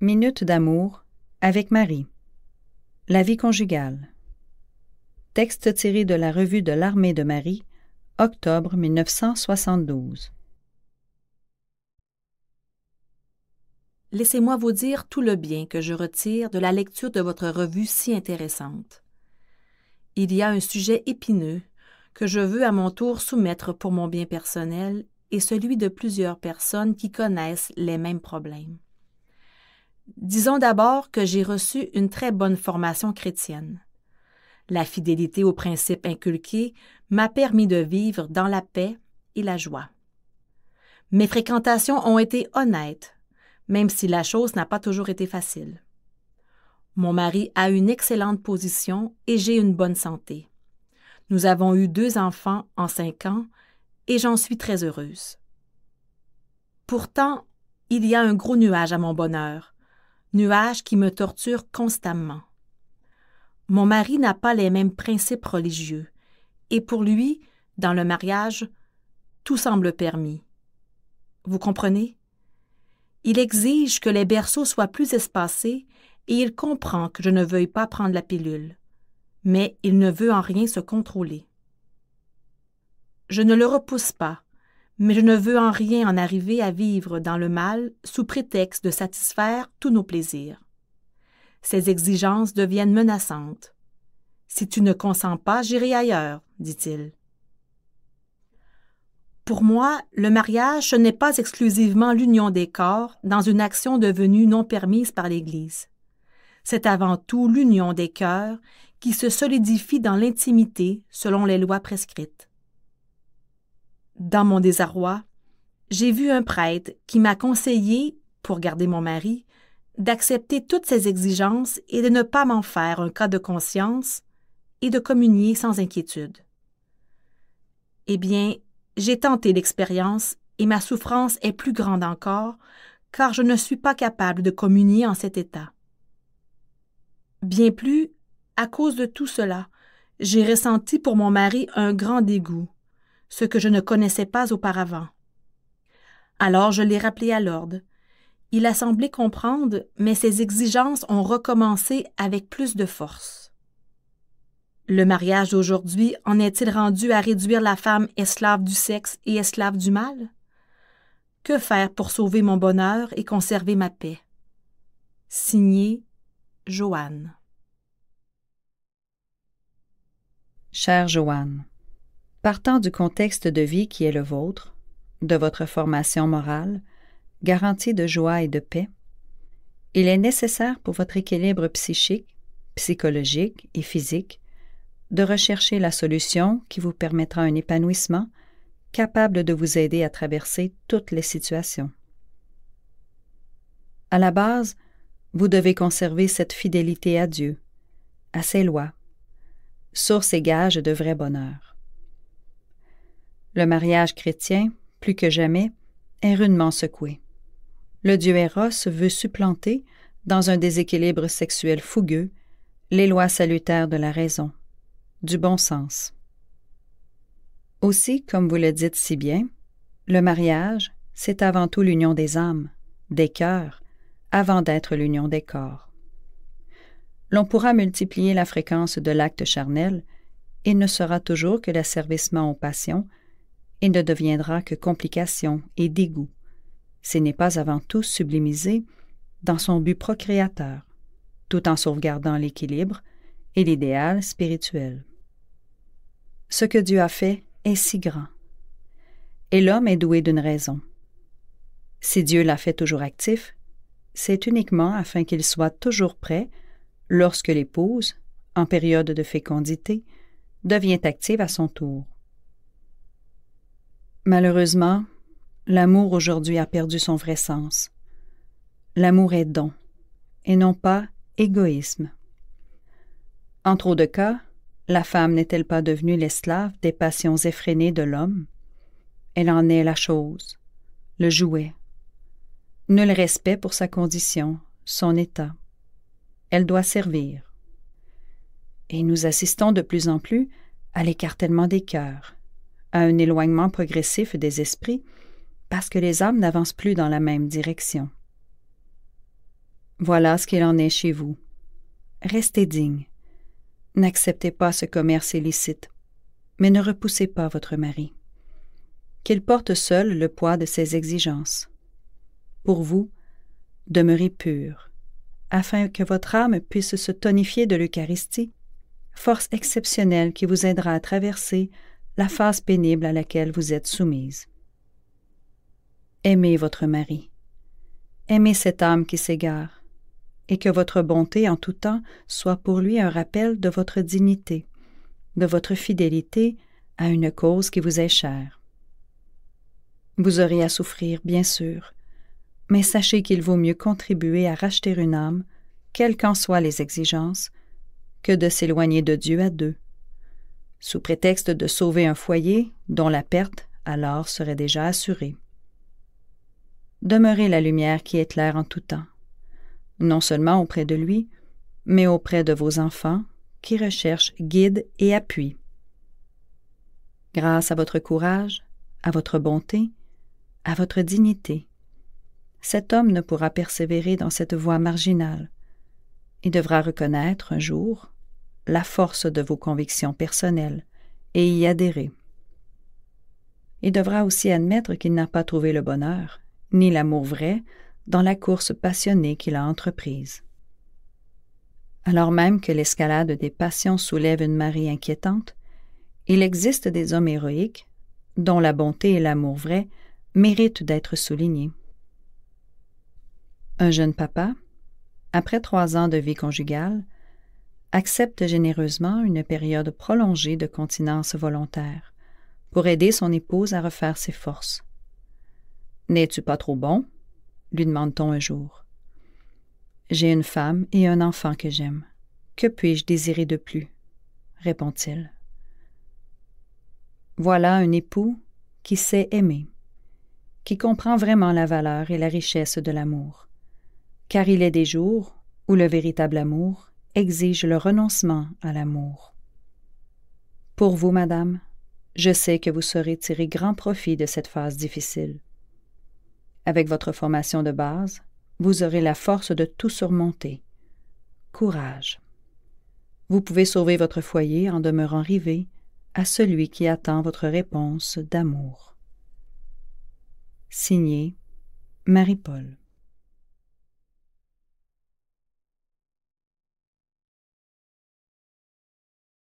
Minute d'amour avec Marie. La vie conjugale. Texte tiré de la revue de l'Armée de Marie, octobre 1972. Laissez-moi vous dire tout le bien que je retire de la lecture de votre revue si intéressante. Il y a un sujet épineux que je veux à mon tour soumettre pour mon bien personnel et celui de plusieurs personnes qui connaissent les mêmes problèmes. Disons d'abord que j'ai reçu une très bonne formation chrétienne. La fidélité aux principes inculqués m'a permis de vivre dans la paix et la joie. Mes fréquentations ont été honnêtes, même si la chose n'a pas toujours été facile. Mon mari a une excellente position et j'ai une bonne santé. Nous avons eu 2 enfants en 5 ans et j'en suis très heureuse. Pourtant, il y a un gros nuage à mon bonheur, nuage qui me torture constamment. Mon mari n'a pas les mêmes principes religieux et pour lui, dans le mariage, tout semble permis. Vous comprenez? Il exige que les berceaux soient plus espacés et il comprend que je ne veuille pas prendre la pilule, mais il ne veut en rien se contrôler. Je ne le repousse pas, mais je ne veux en rien en arriver à vivre dans le mal sous prétexte de satisfaire tous nos plaisirs. Ces exigences deviennent menaçantes. « Si tu ne consens pas, j'irai ailleurs », dit-il. Pour moi, le mariage, ce n'est pas exclusivement l'union des corps dans une action devenue non permise par l'Église. C'est avant tout l'union des cœurs qui se solidifie dans l'intimité selon les lois prescrites. Dans mon désarroi, j'ai vu un prêtre qui m'a conseillé, pour garder mon mari, d'accepter toutes ces exigences et de ne pas m'en faire un cas de conscience et de communier sans inquiétude. Eh bien, j'ai tenté l'expérience et ma souffrance est plus grande encore, car je ne suis pas capable de communier en cet état. Bien plus, à cause de tout cela, j'ai ressenti pour mon mari un grand dégoût, ce que je ne connaissais pas auparavant. Alors je l'ai rappelé à l'ordre. Il a semblé comprendre, mais ses exigences ont recommencé avec plus de force. Le mariage d'aujourd'hui en est-il rendu à réduire la femme esclave du sexe et esclave du mal? Que faire pour sauver mon bonheur et conserver ma paix? Signé Joanne. Chère Joanne, partant du contexte de vie qui est le vôtre, de votre formation morale, garantie de joie et de paix, il est nécessaire pour votre équilibre psychique, psychologique et physique de rechercher la solution qui vous permettra un épanouissement capable de vous aider à traverser toutes les situations. À la base, vous devez conserver cette fidélité à Dieu, à ses lois, source et gage de vrai bonheur. Le mariage chrétien, plus que jamais, est rudement secoué. Le dieu Eros veut supplanter, dans un déséquilibre sexuel fougueux, les lois salutaires de la raison, du bon sens. Aussi, comme vous le dites si bien, le mariage, c'est avant tout l'union des âmes, des cœurs, avant d'être l'union des corps. L'on pourra multiplier la fréquence de l'acte charnel, il ne sera toujours que l'asservissement aux passions, et ne deviendra que complication et dégoût. Ce n'est pas avant tout sublimisé dans son but procréateur, tout en sauvegardant l'équilibre et l'idéal spirituel. Ce que Dieu a fait est si grand, et l'homme est doué d'une raison. Si Dieu l'a fait toujours actif, c'est uniquement afin qu'il soit toujours prêt lorsque l'épouse, en période de fécondité, devient active à son tour. Malheureusement, l'amour aujourd'hui a perdu son vrai sens. L'amour est don, et non pas égoïsme. En trop de cas, la femme n'est-elle pas devenue l'esclave des passions effrénées de l'homme? Elle en est la chose, le jouet. Nul respect pour sa condition, son état. Elle doit servir. Et nous assistons de plus en plus à l'écartèlement des cœurs, à un éloignement progressif des esprits, parce que les âmes n'avancent plus dans la même direction. Voilà ce qu'il en est chez vous. Restez digne. N'acceptez pas ce commerce illicite, mais ne repoussez pas votre mari. Qu'il porte seul le poids de ses exigences. Pour vous, demeurez pur, afin que votre âme puisse se tonifier de l'Eucharistie, force exceptionnelle qui vous aidera à traverser la phase pénible à laquelle vous êtes soumise. Aimez votre mari. Aimez cette âme qui s'égare, et que votre bonté en tout temps soit pour lui un rappel de votre dignité, de votre fidélité à une cause qui vous est chère. Vous aurez à souffrir, bien sûr, mais sachez qu'il vaut mieux contribuer à racheter une âme, quelles qu'en soient les exigences, que de s'éloigner de Dieu à deux, sous prétexte de sauver un foyer dont la perte alors serait déjà assurée. Demeurez la lumière qui éclaire en tout temps, non seulement auprès de lui, mais auprès de vos enfants qui recherchent guide et appui. Grâce à votre courage, à votre bonté, à votre dignité, cet homme ne pourra persévérer dans cette voie marginale et devra reconnaître un jour la force de vos convictions personnelles et y adhérer. Il devra aussi admettre qu'il n'a pas trouvé le bonheur, ni l'amour vrai, dans la course passionnée qu'il a entreprise. Alors même que l'escalade des passions soulève une marée inquiétante, il existe des hommes héroïques dont la bonté et l'amour vrai méritent d'être soulignés. Un jeune papa, après 3 ans de vie conjugale, accepte généreusement une période prolongée de continence volontaire pour aider son épouse à refaire ses forces. « N'es-tu pas trop bon? » lui demande-t-on un jour. « J'ai une femme et un enfant que j'aime. Que puis-je désirer de plus? » répond-il. Voilà un époux qui sait aimer, qui comprend vraiment la valeur et la richesse de l'amour, car il est des jours où le véritable amour exige le renoncement à l'amour. Pour vous, madame, je sais que vous saurez tirer grand profit de cette phase difficile. Avec votre formation de base, vous aurez la force de tout surmonter. Courage. Vous pouvez sauver votre foyer en demeurant rivé à celui qui attend votre réponse d'amour. Signé Marie-Paul.